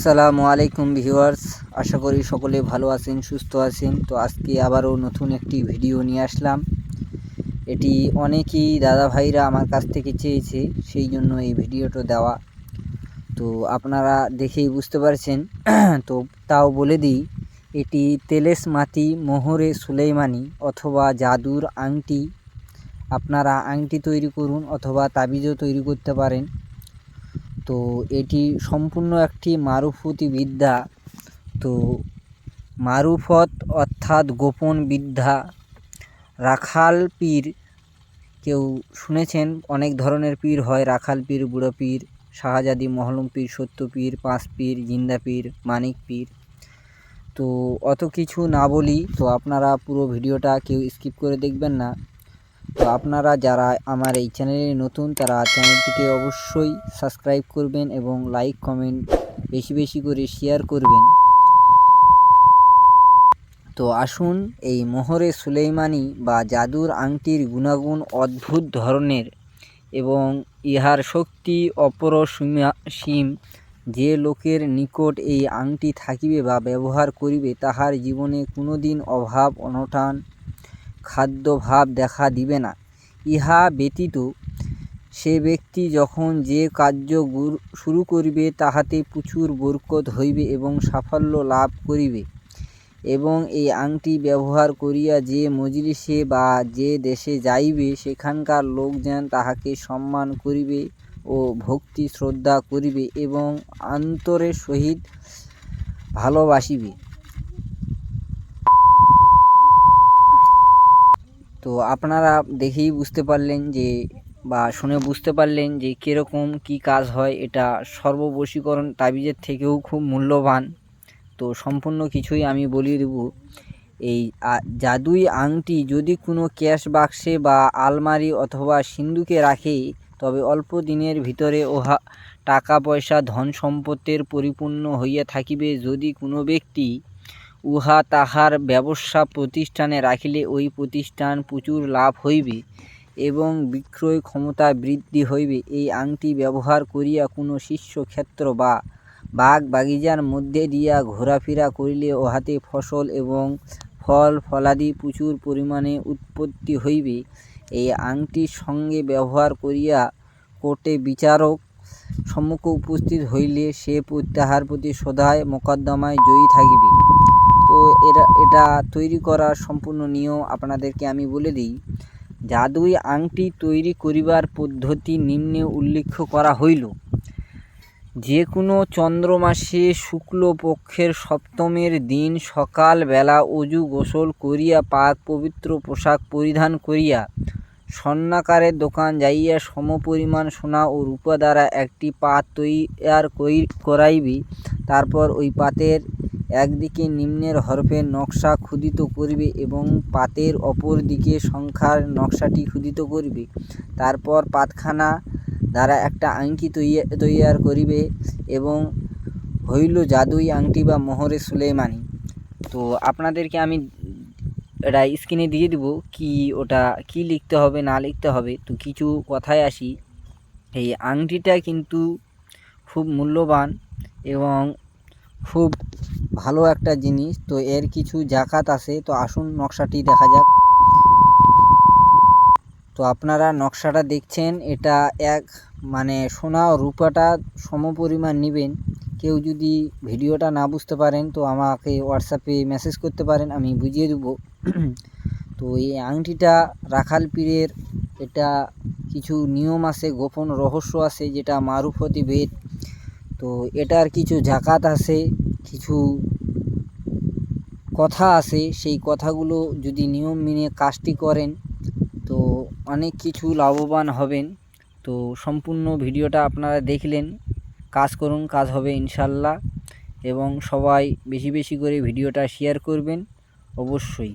আসসালামু আলাইকুম ভিউয়ার্স, আশা করি সকলে ভালো আছেন, সুস্থ আছেন। তো আজকে আবারও নতুন একটি ভিডিও নিয়ে আসলাম। এটি অনেকেই দাদা ভাইরা আমার কাছ থেকে চেয়েছে, সেই জন্য এই ভিডিওটা দেওয়া। তো আপনারা দেখেই বুঝতে পারছেন। তো তাও বলে দিই, এটি তেলেসমাতি মোহরে সুলেইমানি অথবা জাদুর আংটি। আপনারা আংটি তৈরি করুন অথবা তাবিজও তৈরি করতে পারেন। তো এটি সম্পূর্ণ একটি মারুফতি বিদ্যা। তো মারুফত অর্থাৎ গোপন বিদ্যা। রাখাল পীর, কেউ শুনেছেন অনেক ধরনের পীর হয়, রাখাল পীর, বুড়ো পীর, শাহজাদি, মহলুম পীর, সত্য পীর, পাঁচ পীর, জিন্দা পীর, মানিক পীর। তো অত কিছু না বলি, তো আপনারা পুরো ভিডিওটা কেউ স্কিপ করে দেখবেন না। তো আপনারা যারা আমার এই চ্যানেলে নতুন, তারা চ্যানেলটিকে অবশ্যই সাবস্ক্রাইব করবেন এবং লাইক কমেন্ট বেশি বেশি করে শেয়ার করবেন। তো আসুন, এই মোহরে সুলেইমানি বা জাদুর আংটির গুণাগুণ অদ্ভুত ধরনের এবং ইহার শক্তি অপরসীম। যে লোকের নিকট এই আংটি থাকিবে বা ব্যবহার করিবে, তাহার জীবনে কোনোদিন অভাব অনটন খাদ্যভাব দেখা দিবে না। ইহা ব্যতীত সে ব্যক্তি যখন যে কার্য শুরু করিবে, তাহাতে প্রচুর বরকত হইবে এবং সাফল্য লাভ করিবে। এবং এই আংটি ব্যবহার করিয়া যে মজলিসে বা যে দেশে যাইবে, সেখানকার লোকজন তাহাকে সম্মান করিবে ও ভক্তি শ্রদ্ধা করিবে এবং অন্তরের সহিত ভালোবাসিবে। তো আপনারা দেখেই বুঝতে পারলেন যে, বা শুনে বুঝতে পারলেন যে কীরকম কী কাজ হয়। এটা সর্ববশীকরণ তাবিজের থেকেও খুব মূল্যবান। তো সম্পূর্ণ কিছুই আমি বলিয়ে দেব। এই জাদুই আংটি যদি কোনো ক্যাশ বাক্সে বা আলমারি অথবা সিন্ধুকে রাখে, তবে অল্প দিনের ভিতরে উহা টাকা পয়সা ধন সম্পদের পরিপূর্ণ হইয়া থাকিবে। যদি কোনো ব্যক্তি উহা তাহার ব্যবসা প্রতিষ্ঠানে রাখিলে, ওই প্রতিষ্ঠান প্রচুর লাভ হইবে এবং বিক্রয় ক্ষমতা বৃদ্ধি হইবে। এই আংটি ব্যবহার করিয়া কোনো শীর্ষক্ষেত্র বা বাগ বাগিচার মধ্যে দিয়া ঘোরাফেরা করিলে উহাতে ফসল এবং ফল ফলাদি প্রচুর পরিমাণে উৎপত্তি হইবে। এই আংটির সঙ্গে ব্যবহার করিয়া কোর্টে বিচারক সম্মুখে উপস্থিত হইলে সে তাহার প্রতি সদায় মোকদ্দমায় জয়ী থাকিবে। তো এটা তৈরি করার সম্পূর্ণ নিয়ম আপনাদেরকে আমি বলে দিই। জাদুই আংটি তৈরি করিবার পদ্ধতি নিম্নে উল্লেখ করা হইল। যে কোনো চন্দ্রমাসে শুক্লপক্ষের সপ্তমের দিন সকাল বেলা অজু গোসল করিয়া পাক পবিত্র পোশাক পরিধান করিয়া স্বর্ণাকারের দোকান যাইয়া সমপরিমাণ সোনা ও রূপা দ্বারা একটি পাত তৈয়ার করাইবে। তারপর ওই পাতের একদিকে নিম্নের হরফের নকশা ক্ষুদিত করিবে এবং পাতের অপর দিকে সংখ্যার নকশাটি ক্ষুদিত করিবে। তারপর পাতখানা দ্বারা একটা আংটি তৈয়ার করিবে এবং হইল জাদুই আংটি বা মোহরে সুলেইমানি। তো আপনাদেরকে আমি এটা স্ক্রিনে দিয়ে দিব, ওটা কি লিখতে হবে না লিখতে হবে। তো কিছু কথায় আসি। এই আংটিটা কিন্তু খুব মূল্যবান এবং খুব ভালো একটা জিনিস। তো এর কিছু জাকাত আছে। তো আসুন নকশাটি দেখা যাক। তো আপনারা নকশাটা দেখছেন, এটা সোনা ও রূপাটা সমপরিমাণ নেবেন। কেউ যদি ভিডিওটা না বুঝতে পারেন, তো আমাকে হোয়াটসঅ্যাপে মেসেজ করতে পারেন, আমি বুঝিয়ে দেব। তো এই আংটিটা রাখাল পীরের, এটা কিছু নিয়ম আছে, গোপন রহস্য আছে, যেটা মারুফতি বেদ। তো এটার কিছু জাকাত আছে, কিছু কথা আছে। সেই কথাগুলো যদি নিয়ম মেনে কাজটি করেন, তো অনেক কিছু লাভবান হবেন। তো সম্পূর্ণ ভিডিওটা আপনারা দেখলেন। কাজ করুন, কাজ হবে ইনশাল্লাহ। এবং সবাই বেশি বেশি করে ভিডিওটা শেয়ার করবেন অবশ্যই।